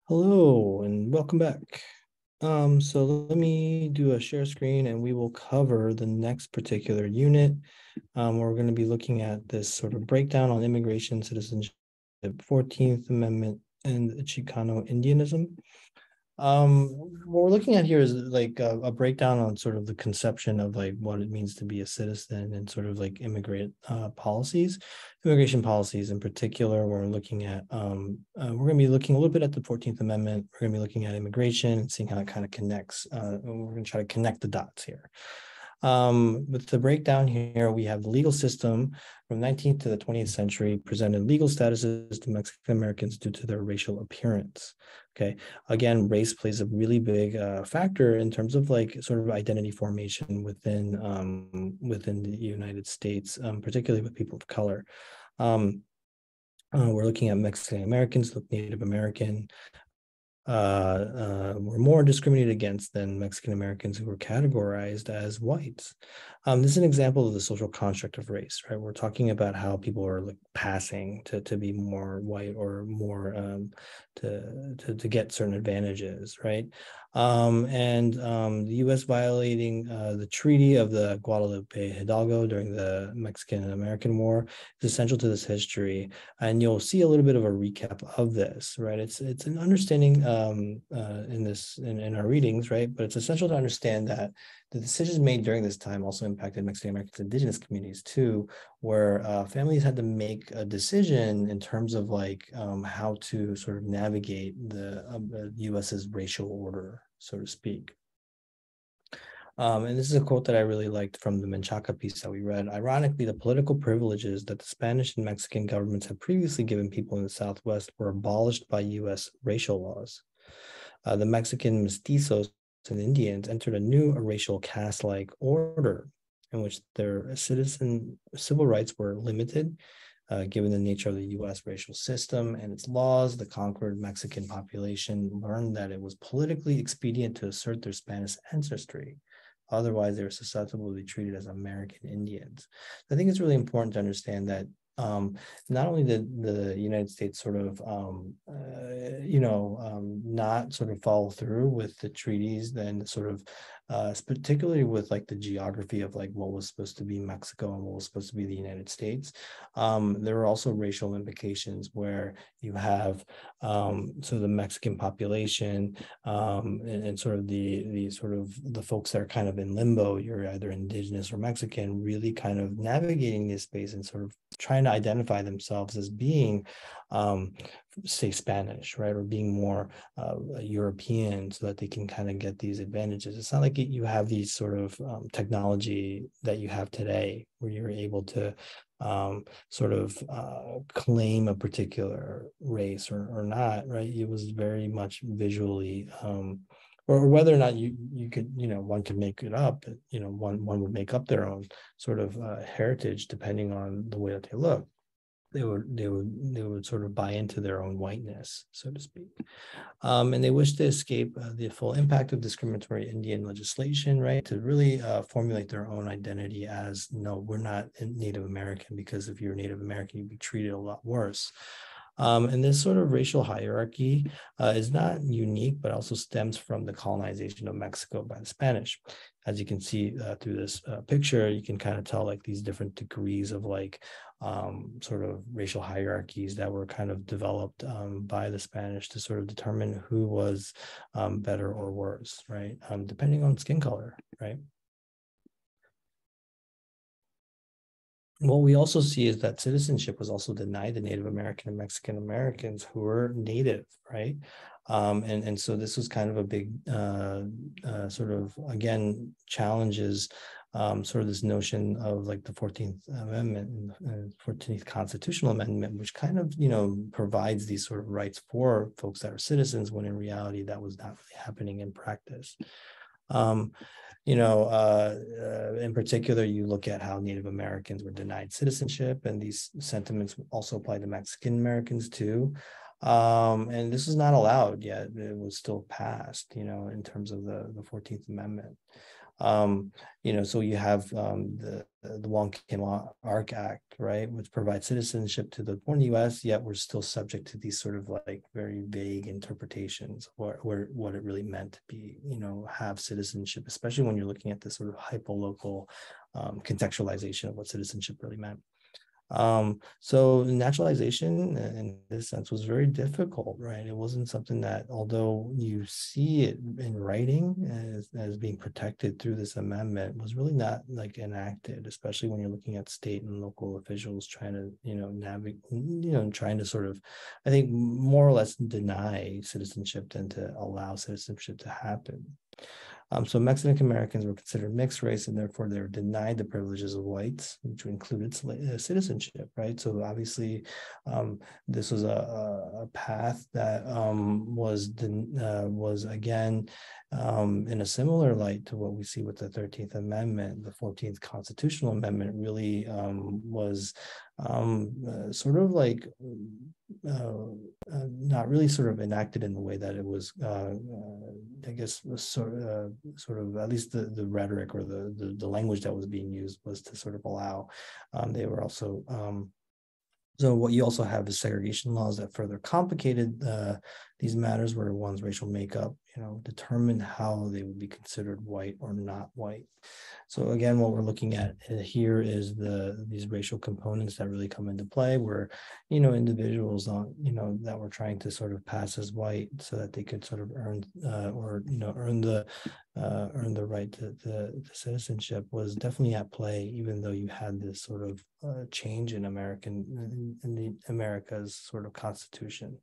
Hello and welcome back. So let me do a share screen and we will cover the next particular unit. We're going to be looking at this sort of breakdown on immigration, citizenship, 14th Amendment, and Chicano Indianism. What we're looking at here is like a breakdown on sort of the conception of like what it means to be a citizen and sort of like immigration policies in particular. We're looking at we're going to be looking a little bit at the 14th Amendment. We're going to be looking at immigration and seeing how it kind of connects. We're going to try to connect the dots here. With the breakdown here, we have the legal system from 19th to the 20th century presented legal statuses to Mexican Americans due to their racial appearance. Okay, again, race plays a really big factor in terms of like sort of identity formation within the United States, particularly with people of color. We're looking at Mexican Americans, Native American, were more discriminated against than Mexican Americans who were categorized as whites. This is an example of the social construct of race, right? We're talking about how people are like passing to be more white or more to get certain advantages, right? The U.S. violating the Treaty of the Guadalupe Hidalgo during the Mexican-American War is essential to this history, and you'll see a little bit of a recap of this, right? It's an understanding in our readings, right? But it's essential to understand that the decisions made during this time also impacted Mexican Americans, indigenous communities too, where families had to make a decision in terms of like how to sort of navigate the U.S.'s racial order, so to speak. And this is a quote that I really liked from the Menchaca piece that we read. Ironically, the political privileges that the Spanish and Mexican governments had previously given people in the Southwest were abolished by U.S. racial laws. The Mexican mestizos and Indians entered a new racial caste-like order in which their civil rights were limited, given the nature of the U.S. racial system and its laws. The conquered Mexican population learned that it was politically expedient to assert their Spanish ancestry. Otherwise, they were susceptible to be treated as American Indians. I think it's really important to understand that not only did the United States sort of, not sort of follow through with the treaties, then sort of, particularly with like the geography of like what was supposed to be Mexico and what was supposed to be the United States. There were also racial implications where you have so the Mexican population and sort of the folks that are kind of in limbo. You're either indigenous or Mexican, really kind of navigating this space and sort of trying to identify themselves as being, say, Spanish, right, or being more European, so that they can kind of get these advantages. It's not like you have these sort of technology that you have today, where you're able to sort of claim a particular race or not, right? It was very much visually. Or whether or not you could, one could make it up, one would make up their own sort of heritage depending on the way that they look. They would sort of buy into their own whiteness, so to speak. And they wish to escape the full impact of discriminatory Indian legislation, right? To really formulate their own identity as, no, we're not Native American, because if you're Native American, you'd be treated a lot worse. And this sort of racial hierarchy is not unique, but also stems from the colonization of Mexico by the Spanish. As you can see through this picture, you can kind of tell like these different degrees of like sort of racial hierarchies that were kind of developed by the Spanish to sort of determine who was better or worse, right? Depending on skin color, right? What we also see is that citizenship was also denied the Native American and Mexican Americans who were Native, right? And so this was kind of a big sort of, again, challenges sort of this notion of like the 14th Amendment and 14th Constitutional Amendment, which kind of, provides these sort of rights for folks that are citizens, when in reality that was not really happening in practice. In particular, you look at how Native Americans were denied citizenship, and these sentiments also apply to Mexican Americans too. And this is not allowed yet. It was still passed, in terms of the 14th Amendment. So you have the Wong Kim Ark Act, right, which provides citizenship to the born U.S., yet we're still subject to these sort of like very vague interpretations or what it really meant to be, have citizenship, especially when you're looking at this sort of hyperlocal contextualization of what citizenship really meant. So naturalization in this sense was very difficult, right? It wasn't something that, although you see it in writing as being protected through this amendment, was really not like enacted, especially when you're looking at state and local officials trying to, navigate, trying to sort of, I think, more or less deny citizenship than to allow citizenship to happen. So Mexican Americans were considered mixed race, and therefore they were denied the privileges of whites, which included citizenship, right? So obviously, this was a path that was again in a similar light to what we see with the 13th Amendment. The 14th Constitutional Amendment really was sort of like not really sort of enacted in the way that it was, I guess, sort of at least the rhetoric or the language that was being used was to sort of allow. They were also so what you also have is segregation laws that further complicated these matters, where one's racial makeup, determined how they would be considered white or not white. So again, what we're looking at here is these racial components that really come into play, where individuals that were trying to sort of pass as white so that they could sort of earn the right to citizenship was definitely at play, even though you had this sort of change in the America's sort of constitution.